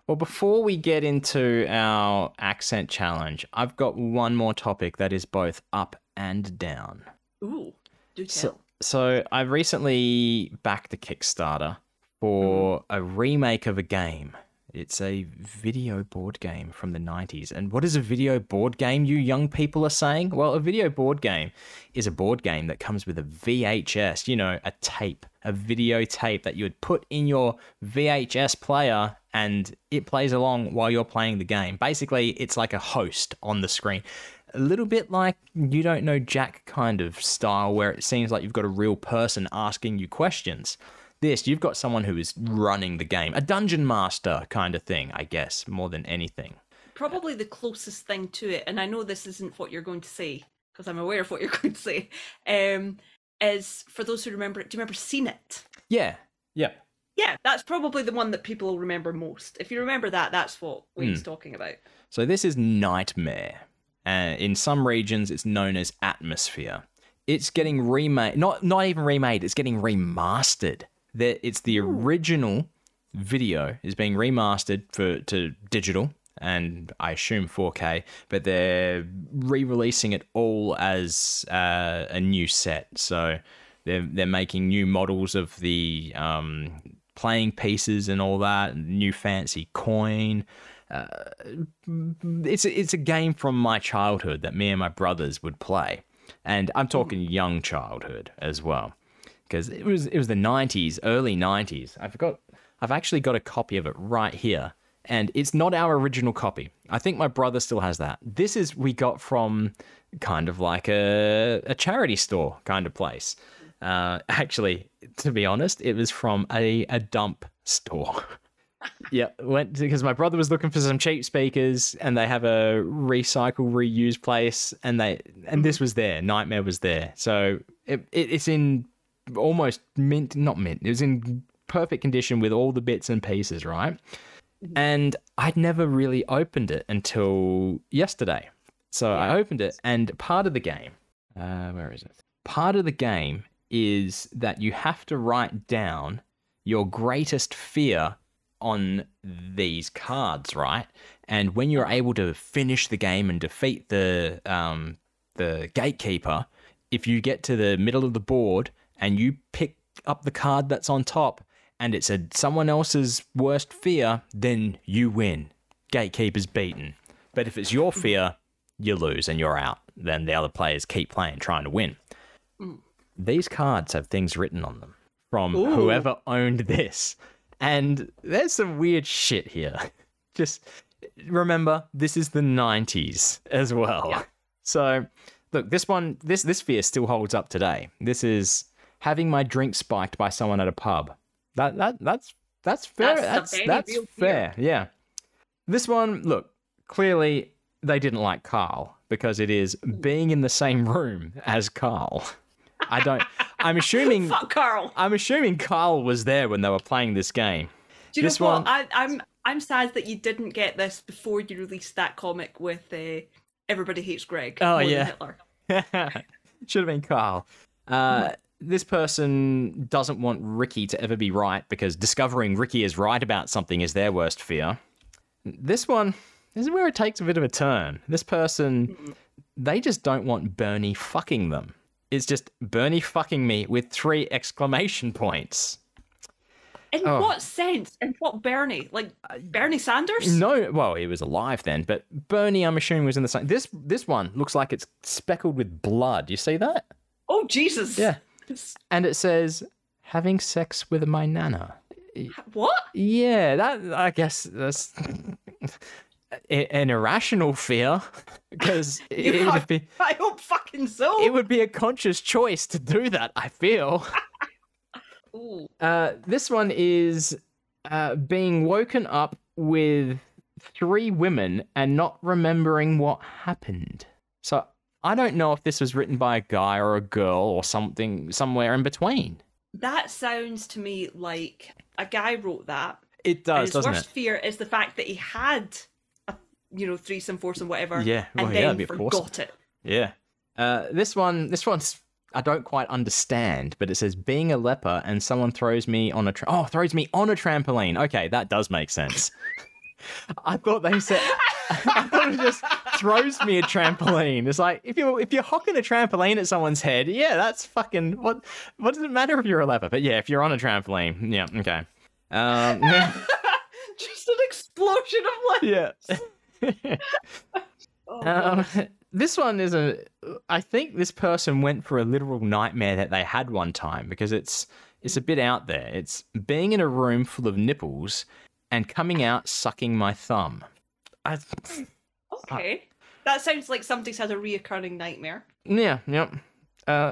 Well, before we get into our accent challenge, I've got one more topic that is both up and down. Ooh, do tell. So I've recently backed a Kickstarter for a remake of a game. It's a video board game from the 90s. And what is a video board game, you young people are saying? Well, a video board game is a board game that comes with a VHS, a tape, a videotape that you would put in your VHS player and it plays along while you're playing the game. Basically, it's like a host on the screen. A little bit like You Don't Know Jack kind of style, where it seems like you've got a real person asking you questions. You've got someone who is running the game, a dungeon master kind of thing, I guess, more than anything. Probably the closest thing to it, and I know this isn't what you're going to say, because I'm aware of what you're going to say, is, for those who remember it, do you remember Seen It? Yeah. Yeah, that's probably the one that people will remember most. If you remember that, that's what Wayne's talking about. So this is Nightmare. In some regions, it's known as Atmosphere. It's getting remade, not even remade, it's getting remastered. It's the original video is being remastered to digital and I assume 4K, but they're re-releasing it all as a new set. So they're making new models of the playing pieces and all that, new fancy coin. It's a game from my childhood that me and my brothers would play, and I'm talking young childhood as well. Because it was the 90s, early 90s. I've actually got a copy of it right here, and it's not our original copy. I think my brother still has that. We got from kind of like a charity store kind of place. Actually, to be honest, it was from a dump store. Yeah, went because my brother was looking for some cheap speakers, and they have a recycle reuse place, and this was there. Nightmare was there, so it's in almost not mint. It was in perfect condition with all the bits and pieces, right? And I'd never really opened it until yesterday. So I opened it, and part of the game, where is it? Part of the game is that you have to write down your greatest fear on these cards, right? And when you're able to finish the game and defeat the gatekeeper, if you get to the middle of the board and you pick up the card that's on top and it's someone else's worst fear, then you win. Gatekeeper's beaten. But if it's your fear, you lose and you're out. Then the other players keep playing, trying to win. These cards have things written on them from whoever owned this. And there's some weird shit here. Just remember, this is the 90s as well. Yeah. So, look, this fear still holds up today. This is having my drink spiked by someone at a pub. That's fair. That's fair. Yeah. This one, look, clearly they didn't like Carl because it is being in the same room as Carl. I'm assuming Fuck Carl. I'm assuming Carl was there when they were playing this game. Do you know what? I'm sad that you didn't get this before you released that comic with Everybody Hates Greg. Oh, more yeah. than Hitler. Should have been Carl. This person doesn't want Ricky to ever be right because discovering Ricky is right about something is their worst fear. This is where it takes a bit of a turn. This person, they just don't want Bernie fucking them. It's just Bernie fucking me with 3 exclamation points. In what sense? In what Bernie? Like Bernie Sanders? No, well, he was alive then, but Bernie, I'm assuming, was in the same. This one looks like it's speckled with blood. You see that? Oh, Jesus. Yeah. And it says, having sex with my nana. What? Yeah, that, I guess that's an irrational fear because it would be. I hope fucking so. It would be a conscious choice to do that, I feel. Ooh. This one is being woken up with 3 women and not remembering what happened. So I don't know if this was written by a guy or a girl or something somewhere in between. That sounds to me like a guy wrote that. It does, doesn't it? His worst fear is the fact that he had a, threesome, foursome, whatever. Yeah, well, and yeah, then that'd be forgot it. Yeah. This one's I don't quite understand, but it says being a leper and someone throws me on a trampoline. Okay, that does make sense. I thought they said I thought it just throws me a trampoline. It's like if you're hocking a trampoline at someone's head, yeah, that's fucking what does it matter if you're a leper? But yeah, if you're on a trampoline, yeah, okay. Just an explosion of life. Yeah. This one is I think this person went for a literal nightmare that they had one time because it's a bit out there. It's being in a room full of nipples and coming out sucking my thumb. Okay. That sounds like somebody's had a reoccurring nightmare. Yeah, yep.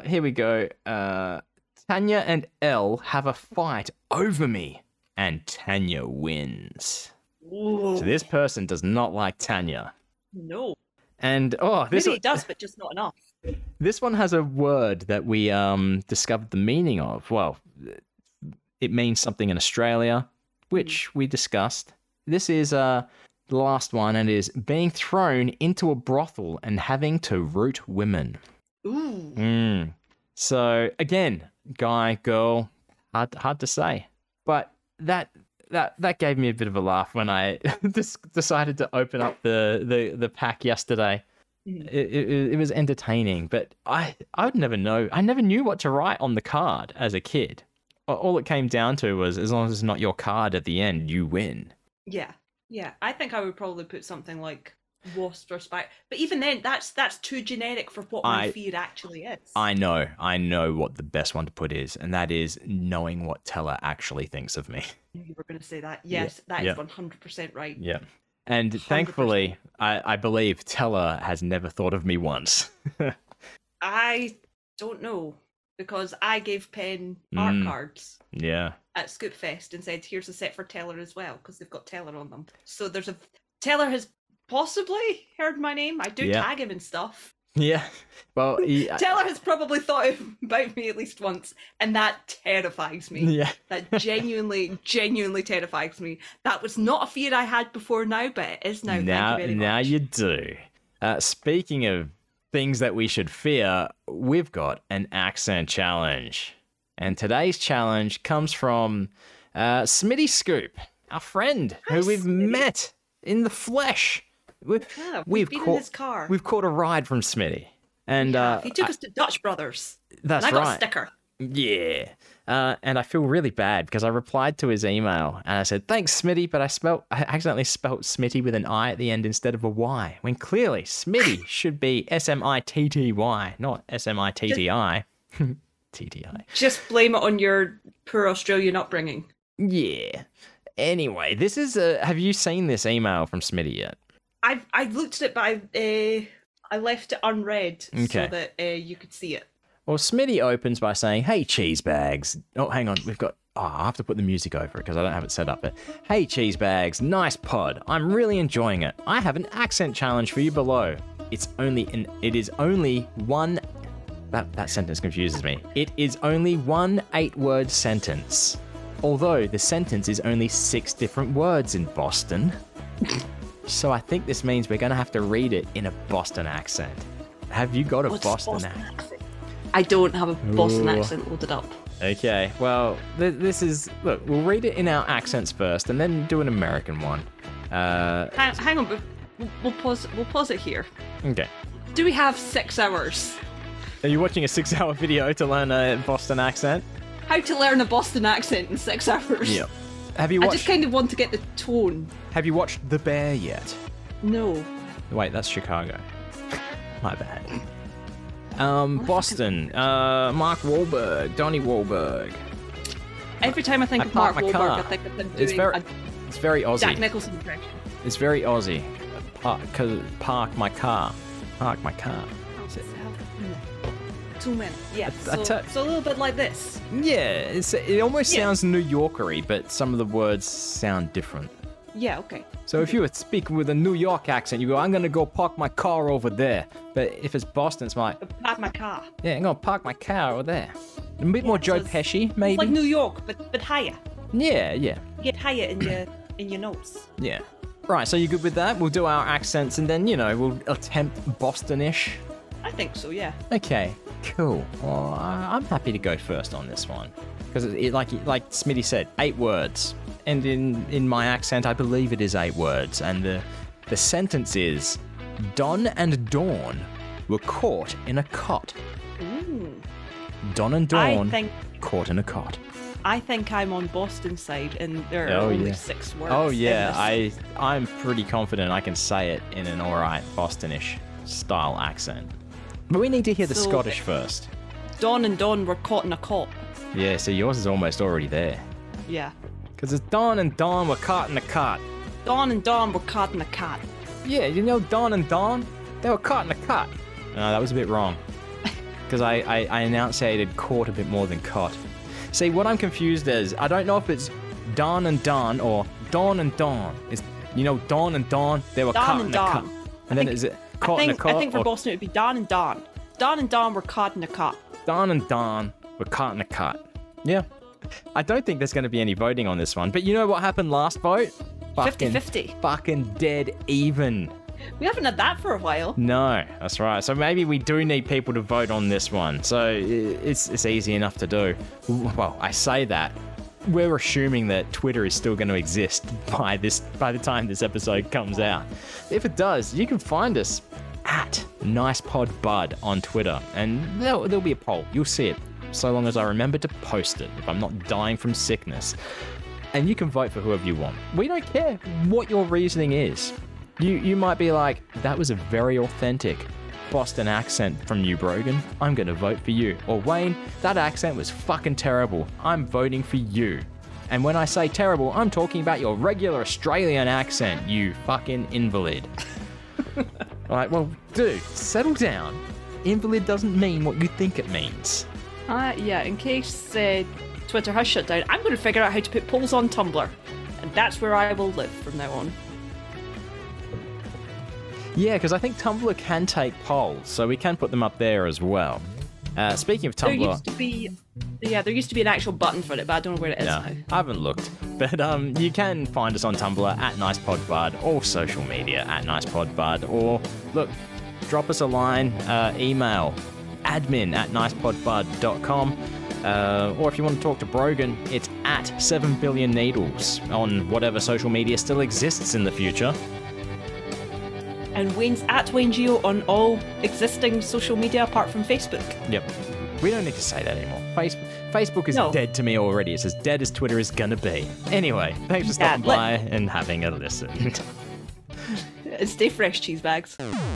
Here we go. Tanya and Elle have a fight over me, and Tanya wins. Ooh. So this person does not like Tanya. No. And maybe it does, but just not enough. This one has a word that we discovered the meaning of. Well, it means something in Australia, which we discussed. This is the last one, and is being thrown into a brothel and having to root women. Ooh. So again, guy, girl, hard to say, but that gave me a bit of a laugh when I decided to open up the pack yesterday. It was entertaining, but I would never know. I never knew what to write on the card as a kid. All it came down to was, as long as it's not your card at the end, you win. Yeah. I think I would probably put something like wasp or spider. But even then, that's too generic for what my fear actually is. I know what the best one to put is, and that is knowing what Teller actually thinks of me. You were going to say that. Yes, that is 100% right. Yeah. And 100%. Thankfully, I believe Teller has never thought of me once. I don't know, because I gave Penn art cards at Scoop Fest and said, here's a set for Teller as well, because they've got Teller on them. So Teller has possibly heard my name. I do tag him and stuff. Yeah. Well, Teller has probably thought about me at least once, and that terrifies me. Yeah. That genuinely terrifies me. That was not a fear I had before now, but it is now. Thank you very much. Now you do. Speaking of things that we should fear, we've got an accent challenge. And today's challenge comes from Smitty Scoop, our friend, who we've met in the flesh. We've been in his car. We've caught a ride from Smitty. And he took us to Dutch Brothers. That's and I got right. a sticker. Yeah. And I feel really bad because I replied to his email and I said, thanks, Smitty, but I accidentally spelt Smitty with an I at the end instead of a Y, when clearly Smitty should be S-M-I-T-T-Y, not S-M-I-T-T-I. T-T-I. Just blame it on your poor Australian upbringing. Yeah. Anyway, this is have you seen this email from Smitty yet? I looked at it, but I left it unread Okay. so that you could see it. Well, Smitty opens by saying, hey, cheese bags. Oh, hang on. I have to put the music over it because I don't have it set up. But, hey, cheese bags. Nice pod. I'm really enjoying it. I have an accent challenge for you below. It is only one... That sentence confuses me. It is only one 8-word sentence. Although the sentence is only 6 different words in Boston. So I think this means we're going to have to read it in a Boston accent. Have you got a Boston accent? I don't have a Boston Ooh. accent loaded up. Okay, well, this is... Look, we'll read it in our accents first and then do an American one. Hang on, but we'll pause it here. Okay. Do we have 6 hours? Are you watching a 6-hour video to learn a Boston accent? How to learn a Boston accent in 6 hours? Yep. Have you I watched... just kind of want to get the tone. Have you watched The Bear yet? No. Wait, that's Chicago. My bad. Boston. Mark Wahlberg. Donnie Wahlberg. Every time I think of Mark Wahlberg, I think of him doing It's very Aussie. Jack Nicholson impression. It's very Aussie. Park my car. Park my car. Too many. Yeah. I So a little bit like this. Yeah, it almost sounds New Yorkery, but some of the words sound different. Yeah. Okay. So if you would speak with a New York accent, you go, I'm going to go park my car over there. But if it's Boston, it's like, Park my car. yeah, I'm going to park my car over there. A bit more Joe Pesci, maybe. It's like New York, but higher. Yeah. You get higher in your notes. Yeah. Right, so you good with that? We'll do our accents and then, we'll attempt Boston-ish. I think so. Yeah. Okay, cool. Well, I'm happy to go first on this one. Because, like Smitty said, 8 words. And in my accent, I believe it is 8 words. And the sentence is, Don and Dawn were caught in a cot. Ooh. Don and Dawn caught in a cot. I think I'm on Boston side, and there are only 6 words. Oh yeah, in this. I'm pretty confident I can say it in an alright Bostonish style accent. But we need to hear the So- Scottish first. Dawn and Dawn were caught in a cot. Yeah, so yours is almost already there. Yeah. Because it's Don and Dawn were caught in a cot. Dawn and Dawn were caught in a cot. Yeah, you know Don and Dawn? They were caught in a cot. No, that was a bit wrong. Because I enunciated caught a bit more than cot. See, what I'm confused is, I don't know if it's Don and Dawn or Dawn and Dawn. It's, Dawn and Dawn, they were Dawn caught and in a cot. Dawn. And then is it caught in a cot? I think for or Boston it would be Dawn and Dawn. Dawn and Dawn were caught in a cot. Don and Dawn were caught in a cot. Yeah. I don't think there's going to be any voting on this one. But you know what happened last vote? 50-50. Fucking dead even. We haven't had that for a while. No, that's right. So maybe we do need people to vote on this one. So it's easy enough to do. Well, I say that. We're assuming that Twitter is still going to exist by the time this episode comes out. If it does, you can find us at NicePodBud on Twitter, and there'll be a poll. You'll see it, so long as I remember to post it, if I'm not dying from sickness. And you can vote for whoever you want. We don't care what your reasoning is. You might be like, that was a very authentic Boston accent from you, Brogan. I'm going to vote for you. Or Wayne, that accent was fucking terrible. I'm voting for you. And when I say terrible, I'm talking about your regular Australian accent, you fucking invalid. Alright, well, dude, settle down. Invalid doesn't mean what you think it means. Yeah, in case Twitter has shut down, I'm going to figure out how to put polls on Tumblr. And that's where I will live from now on. Yeah, because I think Tumblr can take polls, so we can put them up there as well. Speaking of There Tumblr... used to be an actual button for it, but I don't know where it is No, now. I haven't looked. But you can find us on Tumblr at NicePodBud, or social media at NicePodBud, or look, drop us a line, email admin@nicepodbud.com, or if you want to talk to Brogan, it's at 7BillionNeedles on whatever social media still exists in the future. And Wayne's at Wayne Geo on all existing social media apart from Facebook. Yep. We don't need to say that anymore. Facebook is dead to me already. It's as dead as Twitter is gonna be. Anyway, thanks for stopping by and having a listen. Stay fresh, cheese bags.